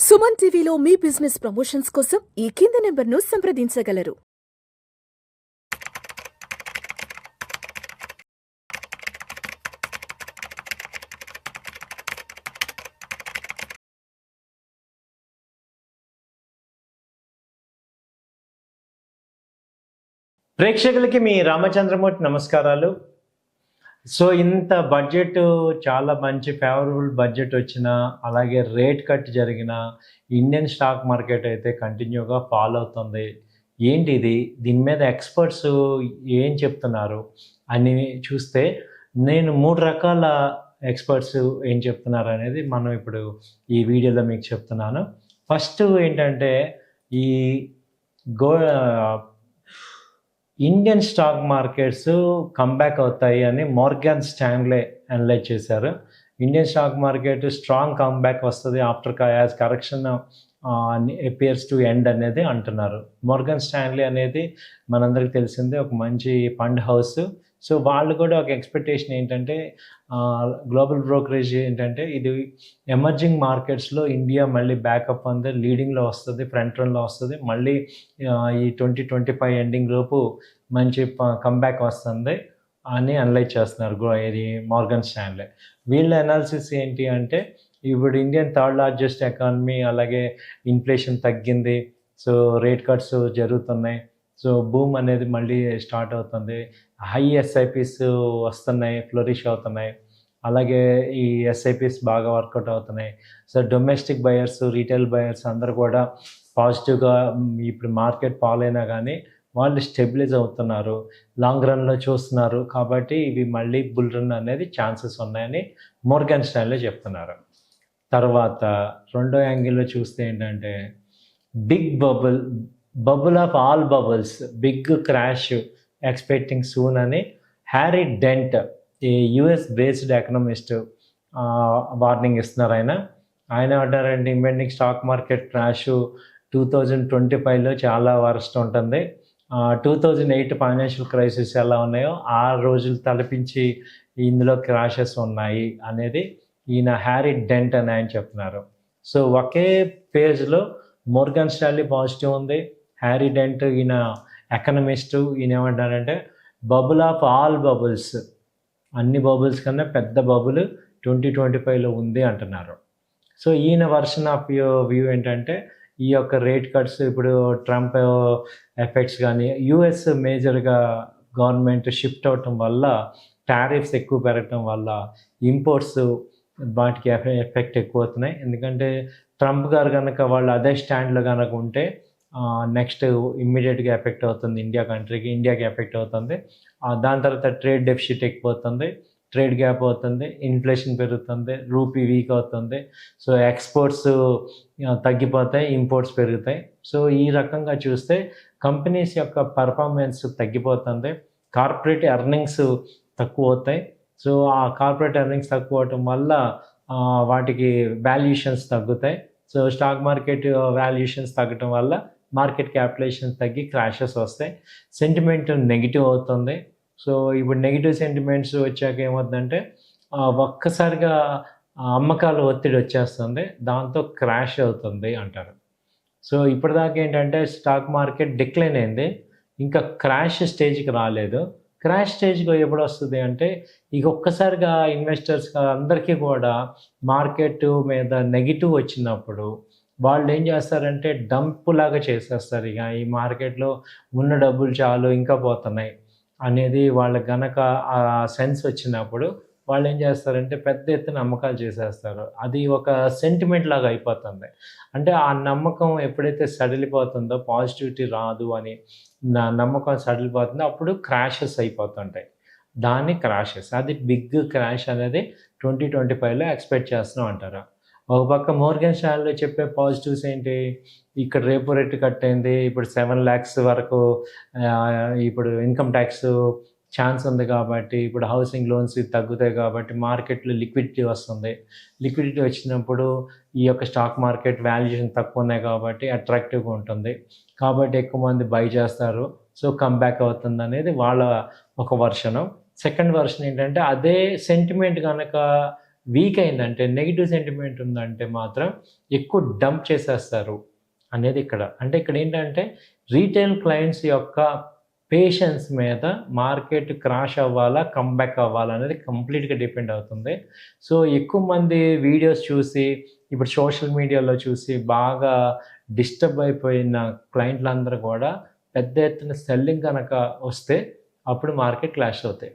సుమన్ టీవీలో మీ business promotions కోసం ఈ కింది నెంబర్ను సంప్రదించగలరు. ప్రేక్షకులకి మీ రామచంద్రమూర్తి నమస్కారాలు. సో ఇంత బడ్జెట్ చాలా మంచి ఫేవరబుల్ బడ్జెట్ వచ్చిన, అలాగే రేట్ కట్ జరిగిన ఇండియన్ స్టాక్ మార్కెట్ అయితే కంటిన్యూగా ఫాలో అవుతుంది. ఏంటి ఇది, దీని మీద ఎక్స్పర్ట్స్ ఏం చెప్తున్నారు అని చూస్తే నేను 3 రకాల ఎక్స్పర్ట్స్ ఏం చెప్తున్నారు అనేది మనం ఇప్పుడు ఈ వీడియోలో మీకు చెప్తున్నాను. ఫస్ట్ ఏంటంటే ఈ ఇండియన్ స్టాక్ మార్కెట్స్ కంబ్యాక్ అవుతాయి అని మోర్గాన్ స్టాన్లే అనలైజ్ చేశారు. Indian stock market strong comeback వస్తుంది after as correction appears to end అనేది అంటున్నారు. మోర్గాన్ స్టాన్లే అనేది మనందరికీ తెలిసిందే, ఒక మంచి ఫండ్ హౌస్. సో వాళ్ళు కూడా ఒక ఎక్స్పెక్టేషన్ ఏంటంటే గ్లోబల్ బ్రోకరేజ్ ఏంటంటే ఇది ఎమర్జింగ్ మార్కెట్స్లో ఇండియా మళ్ళీ బ్యాకప్ అందే లీడింగ్లో వస్తుంది, ఫ్రంట్ రన్లో వస్తుంది. మళ్ళీ ఈ 2025 ఎండింగ్ లోపు మంచి కంబ్యాక్ వస్తుంది అని అనలైజ్ చేస్తున్నారు ఇది మోర్గాన్ స్టాన్లే. వీళ్ళ అనాలిసిస్ ఏంటి అంటే ఇప్పుడు ఇండియన్ థర్డ్ లార్జెస్ట్ ఎకానమీ, అలాగే ఇన్ఫ్లేషన్ తగ్గింది, సో రేట్ కట్స్ జరుగుతున్నాయి, సో బూమ్ అనేది మళ్ళీ స్టార్ట్ అవుతుంది, హై ఎస్ఐపిస్ వస్తున్నాయి, ఫ్లోరిష్ అవుతున్నాయి, అలాగే ఈ ఎస్ఐపిస్ బాగా వర్కౌట్ అవుతున్నాయి. So domestic buyers, retail buyers అందరూ కూడా పాజిటివ్గా ఇప్పుడు మార్కెట్ ఫాలో అయినా కానీ వాళ్ళు స్టెబిలైజ్ అవుతున్నారు, లాంగ్ రన్లో చూస్తున్నారు. కాబట్టి ఇవి మళ్ళీ బుల్ రన్ అనేది ఛాన్సెస్ ఉన్నాయని మోర్గాన్ స్టాన్లే చెప్తున్నారు. తర్వాత రెండో యాంగిల్లో చూస్తే ఏంటంటే big bubble of all bubbles, big crash expecting soon అని హ్యారీ డెంట్, ఈ యుఎస్ బేస్డ్ ఎకనమిస్ట్ వార్నింగ్ ఇస్తున్నారు. ఆయన అంటారంటే ఇండియన్ స్టాక్ మార్కెట్ క్రాష్ 2025లో చాలా వరస్ట్ ఉంటుంది. 2008 ఫైనాన్షియల్ క్రైసిస్ ఎలా ఉన్నాయో ఆ రోజులు తలపించి ఇందులో క్రాషెస్ ఉన్నాయి అనేది ఈయన హ్యారీ డెంట్ అని ఆయన చెప్తున్నారు. సో ఒకే పేజ్లో మోర్గాన్ స్టాన్లీ పాజిటివ్ ఉంది, హ్యారీ డెంట్ ఈయన ఎకనమిస్టు, ఈయన ఏమంటారంటే బబుల్ ఆఫ్ ఆల్ బబుల్స్, అన్ని బబుల్స్ కన్నా పెద్ద బబుల్ 2025లో ఉంది అంటున్నారు. సో ఈయన వర్షన్ ఆఫ్ వ్యూ ఏంటంటే ఈ యొక్క రేట్ కట్స్, ఇప్పుడు ట్రంప్ ఎఫెక్ట్స్ కానీ యుఎస్ మేజర్గా గవర్నమెంట్ షిఫ్ట్ అవటం వల్ల, టారిఫ్స్ ఎక్కువ పెరగటం వల్ల ఇంపోర్ట్స్ వాటికి ఎఫెక్ట్ ఎక్కువ అవుతున్నాయి. ఎందుకంటే ట్రంప్ గారు కనుక వాళ్ళు అదే స్టాండ్లో కనుక ఉంటే నెక్స్ట్ ఇమ్మీడియట్గా ఎఫెక్ట్ అవుతుంది ఇండియాకి ఎఫెక్ట్ అవుతుంది. దాని తర్వాత ట్రేడ్ డెఫిసిట్ ఎక్కువవుతుంది, ట్రేడ్ గ్యాప్ అవుతుంది, ఇన్ఫ్లేషన్ పెరుగుతుంది, రూపీ వీక్ అవుతుంది. సో ఎక్స్పోర్ట్స్ తగ్గిపోతాయి, ఇంపోర్ట్స్ పెరుగుతాయి. సో ఈ రకంగా చూస్తే కంపెనీస్ యొక్క పర్ఫార్మెన్స్ తగ్గిపోతుంది, కార్పొరేట్ ఎర్నింగ్స్ తక్కువ అవుతాయి. సో ఆ కార్పొరేట్ ఎర్నింగ్స్ తక్కువ అవటం వల్ల వాటికి వాల్యుయేషన్స్ తగ్గుతాయి. సో స్టాక్ మార్కెట్ వాల్యుయేషన్స్ తగ్గటం వల్ల మార్కెట్ క్యాపిటలైజేషన్స్ తగ్గి క్రాషెస్ వస్తాయి, సెంటిమెంట్ నెగిటివ్ అవుతుంది. సో ఇప్పుడు నెగిటివ్ సెంటిమెంట్స్ వచ్చాక ఏమవుతుందంటే ఒక్కసారిగా అమ్మకాలు ఒత్తిడి వచ్చేస్తుంది, దాంతో క్రాష్ అవుతుంది అంటారు. సో ఇప్పటిదాకా ఏంటంటే స్టాక్ మార్కెట్ డిక్లైన్ అయింది, ఇంకా క్రాష్ స్టేజ్కి రాలేదు. క్రాష్ స్టేజ్కి ఎప్పుడు వస్తుంది అంటే ఇక ఒక్కసారిగా ఇన్వెస్టర్స్ అందరికీ కూడా మార్కెట్ మీద నెగిటివ్ వచ్చినప్పుడు వాళ్ళు ఏం చేస్తారంటే డంప్ లాగా చేసేస్తారు. ఇక ఈ మార్కెట్లో ఉన్న డబ్బులు చాలు ఇంకా పోతున్నాయి అనేది వాళ్ళకి గనక ఆ సెన్స్ వచ్చినప్పుడు వాళ్ళు ఏం చేస్తారంటే పెద్ద ఎత్తున అమ్మకాలు చేసేస్తారు. అది ఒక సెంటిమెంట్ లాగా అయిపోతుంది. అంటే ఆ నమ్మకం ఎప్పుడైతే సడిలిపోతుందో, పాజిటివిటీ రాదు అని నా నమ్మకం సడిలిపోతుందో అప్పుడు క్రాషెస్ అయిపోతుంటాయి. దాన్ని క్రాషెస్, అది బిగ్ క్రాష్ అనేది 2025లో ఎక్స్పెక్ట్ చేస్తున్నాం అంటారు. ఒక పక్క మోర్గాన్ స్టాన్లీ చెప్పే పాజిటివ్స్ ఏంటి, ఇక్కడ రేపో రేట్ కట్ అయింది, ఇప్పుడు 7 lakhs వరకు ఇప్పుడు ఇన్కమ్ ట్యాక్స్ ఛాన్స్ ఉంది కాబట్టి, ఇప్పుడు హౌసింగ్ లోన్స్ తగ్గుతాయి కాబట్టి మార్కెట్లో లిక్విడిటీ వస్తుంది. లిక్విడిటీ వచ్చినప్పుడు ఈ యొక్క స్టాక్ మార్కెట్ వాల్యుయేషన్ తక్కువ ఉన్నాయి కాబట్టి అట్రాక్టివ్గా ఉంటుంది, కాబట్టి ఎక్కువ మంది బై చేస్తారు, సో కంబ్యాక్ అవుతుంది అనేది వాళ్ళ ఒక వర్షను. సెకండ్ వర్షన్ ఏంటంటే అదే సెంటిమెంట్ కనుక వీక్ అయిందంటే, నెగిటివ్ సెంటిమెంట్ ఉందంటే మాత్రం ఎక్కువ డంప్ చేసేస్తారు అనేది ఇక్కడ. అంటే ఇక్కడ ఏంటంటే రీటైల్ క్లయింట్స్ యొక్క పేషెన్స్ మీద మార్కెట్ క్రాష్ అవ్వాలా, కమ్‌బ్యాక్ అవ్వాలా అనేది కంప్లీట్‌గా డిపెండ్ అవుతుంది. సో, ఎక్కువ మంది వీడియోస్ చూసి, ఇప్పుడు సోషల్ మీడియాలో చూసి బాగా డిస్టర్బ్ అయిపోయిన క్లయింట్లందరూ కూడా పెద్ద ఎత్తున సెల్లింగ్ కనుక వస్తే అప్పుడు మార్కెట్ క్రాష్ అవుతాయి.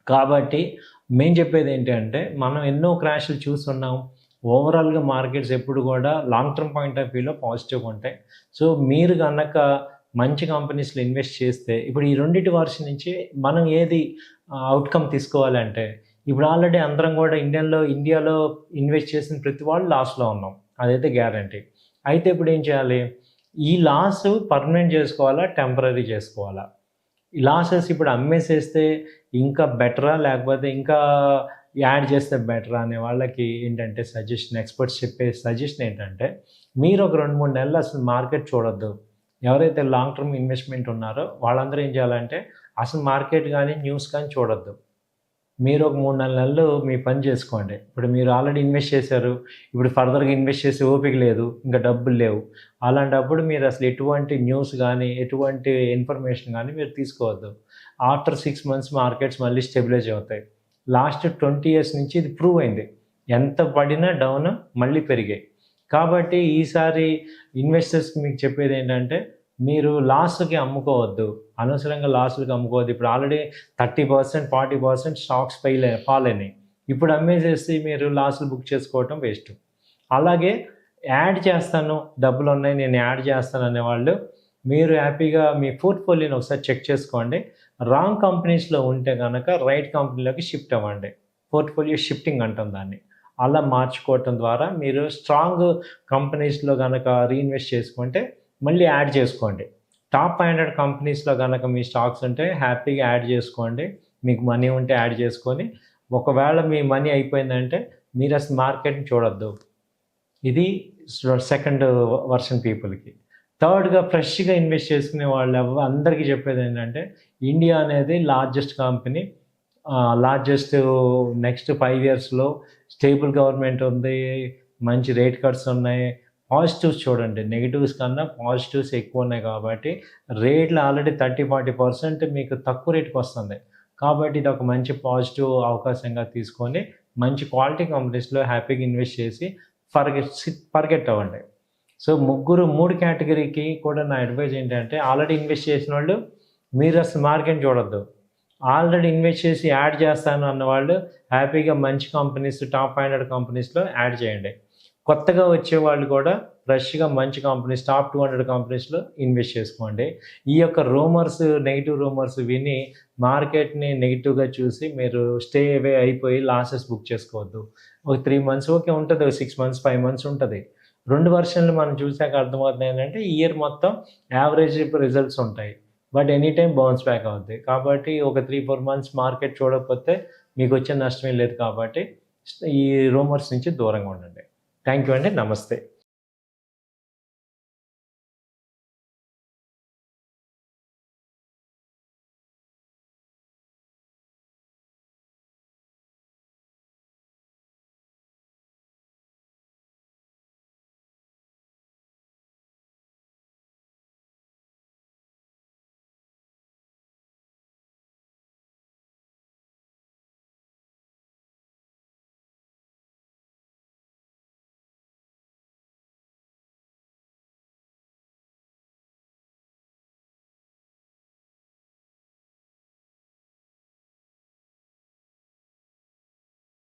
కాబట్టి మేము చెప్పేది ఏంటంటే, మనం ఎన్నో క్రాష్‌లు చూసున్నాం. ఓవరాల్‌గా మార్కెట్స్ ఎప్పుడు కూడా లాంగ్ టర్మ్ పాయింట్ ఆఫ్ వ్యూలో పాజిటివ్‌గా ఉంటాయి. సో, మీరు గనక మంచి కంపెనీస్‌లో ఇన్వెస్ట్ చేస్తే, ఇప్పుడు ఈ రెండిటి వర్షన్ నుంచి మనం ఏది అవుట్‌కమ్ తీసుకోవాలంటే, ఇప్పుడు ఆల్రెడీ అందరం కూడా ఇండియాలో ఇన్వెస్ట్ చేసిన ప్రతి వాళ్ళు లాస్‌లో ఉన్నాం. అదైతే గ్యారంటీ. అయితే ఇప్పుడు ఏం చేయాలి? ఈ లాస్ పర్మనెంట్ చేసుకోవాలా? టెంపరరీ చేసుకోవాలా? ఈ లాసెస్ ఇప్పుడు అమ్మేసేస్తే ఇంకా బెటరా? లేకపోతే ఇంకా యాడ్ చేస్తే బెటరా? అనే వాళ్ళకి ఏంటంటే ఎక్స్పర్ట్స్ చెప్పే సజెషన్ ఏంటంటే, మీరు ఒక 2, 3 నెలలు అసలు మార్కెట్ చూడొద్దు. ఎవరైతే లాంగ్ టర్మ్ ఇన్వెస్ట్మెంట్ ఉన్నారో వాళ్ళందరూ ఏం చేయాలంటే అసలు మార్కెట్ కానీ, న్యూస్ కానీ చూడొద్దు. మీరు ఒక 3, 4 నెలలు మీ పని చేసుకోండి. ఇప్పుడు మీరు ఆల్రెడీ ఇన్వెస్ట్ చేశారు. ఇప్పుడు ఫర్దర్‌గా ఇన్వెస్ట్ చేసే ఓపిక లేదు. ఇంకా డబ్బులు లేవు. అలాంటప్పుడు మీరు అసలు ఎటువంటి న్యూస్ గానీ, ఎటువంటి ఇన్ఫర్మేషన్ గానీ మీరు తీసుకోవద్దు. ఆఫ్టర్ 6 మంత్స్ మార్కెట్స్ మళ్ళీ స్టెబిలైజ్ అవుతాయి. లాస్ట్ 20 ఇయర్స్ నుంచి ఇది ప్రూవ్ అయింది. ఎంత పడినా డౌన్ మళ్ళీ పెరిగాయి. కాబట్టి ఈసారి ఇన్వెస్టర్స్‌కి మీకు చెప్పేది ఏంటంటే, మీరు లాస్‌కి అమ్ముకోవద్దు. అనవసరంగా లాస్‌లకి అమ్ముకోవద్దు. ఇప్పుడు ఆల్రెడీ 30%, 40% స్టాక్స్ ఫాల్ అయినాయి. ఇప్పుడు అమ్మేసేసి మీరు లాస్‌లు బుక్ చేసుకోవటం వేస్ట్. అలాగే యాడ్ చేస్తాను, డబ్బులున్నాయి, నేను యాడ్ చేస్తాను అనేవాళ్ళు, మీరు హ్యాపీగా మీ పోర్ట్‌ఫోలియోని ఒకసారి చెక్ చేసుకోండి. రాంగ్ కంపెనీస్‌లో ఉంటే గనక రైట్ కంపెనీలోకి షిఫ్ట్ అవ్వండి. పోర్ట్‌ఫోలియో షిఫ్టింగ్ అంటాం దాన్ని. అలా మార్చుకోవటం ద్వారా మీరు స్ట్రాంగ్ కంపెనీస్‌లో గనక రీఇన్వెస్ట్ చేసుకుంటే మళ్ళీ యాడ్ చేసుకోండి. టాప్ 500 కంపెనీస్‌లో గనక మీ స్టాక్స్ ఉంటే హ్యాపీగా యాడ్ చేసుకోండి. మీకు మనీ ఉంటే యాడ్ చేసుకొని, ఒకవేళ మీ మనీ అయిపోయిందంటే మీరు అసలు మార్కెట్‌ని చూడొద్దు. ఇది సెకండ్ వర్షన్ పీపుల్‌కి. థర్డ్‌గా ఫ్రెష్‌గా ఇన్వెస్ట్ చేసుకునే అందరికీ చెప్పేది ఏంటంటే, ఇండియా అనేది లార్జెస్ట్ కంపెనీ. లార్జెస్ట్ నెక్స్ట్ 5 ఇయర్స్‌లో స్టేబుల్ గవర్నమెంట్ ఉంది. మంచి రేట్ కట్స్ ఉన్నాయి. పాజిటివ్స్ చూడండి. నెగెటివ్స్ కన్నా పాజిటివ్స్ ఎక్కువ ఉన్నాయి కాబట్టి రేట్లు ఆల్రెడీ 30-40% మీకు తక్కువ రేట్‌కి వస్తుంది. కాబట్టి ఇది ఒక మంచి పాజిటివ్ అవకాశంగా తీసుకొని మంచి క్వాలిటీ కంపెనీస్‌లో హ్యాపీగా ఇన్వెస్ట్ చేసి ఫర్గెట్ అవ్వండి. సో 3 కేటగిరీకి కూడా నా అడ్వైజ్ ఏంటంటే, ఆల్రెడీ ఇన్వెస్ట్ చేసిన వాళ్ళు మీరు అసలు మార్కెట్ చూడొద్దు. ఆల్రెడీ ఇన్వెస్ట్ చేసి యాడ్ చేస్తాను అన్నవాళ్ళు హ్యాపీగా మంచి కంపెనీస్, టాప్ 500 కంపెనీస్‌లో యాడ్ చేయండి. కొత్తగా వచ్చేవాళ్ళు కూడా ఫ్రెష్‌గా మంచి కంపెనీస్, టాప్ 200 కంపెనీస్‌లో ఇన్వెస్ట్ చేసుకోండి. ఈ యొక్క నెగెటివ్ రూమర్స్ విని మార్కెట్‌ని నెగెటివ్‌గా చూసి మీరు స్టే అవే అయిపోయి లాసెస్ బుక్ చేసుకోవద్దు. ఒక 3 మంత్స్ ఓకే ఉంటది. 6 మంత్స్, 5 మంత్స్ ఉంటది. 2 వర్షన్లు మనం చూసాక అర్థమవుతుంది ఏంటంటే, ఇయర్ మొత్తం యావరేజ్ రిజల్ట్స్ ఉంటాయి. But any time bounce back అవుద్ది. కాబట్టి ఒక 3, 4 మంత్స్ మార్కెట్ చూడకపోతే మీకు వచ్చే నష్టమే లేదు కాబట్టి ఈ రూమర్స్ నుంచి దూరంగా ఉండండి. థ్యాంక్ యూ అండి. నమస్తే.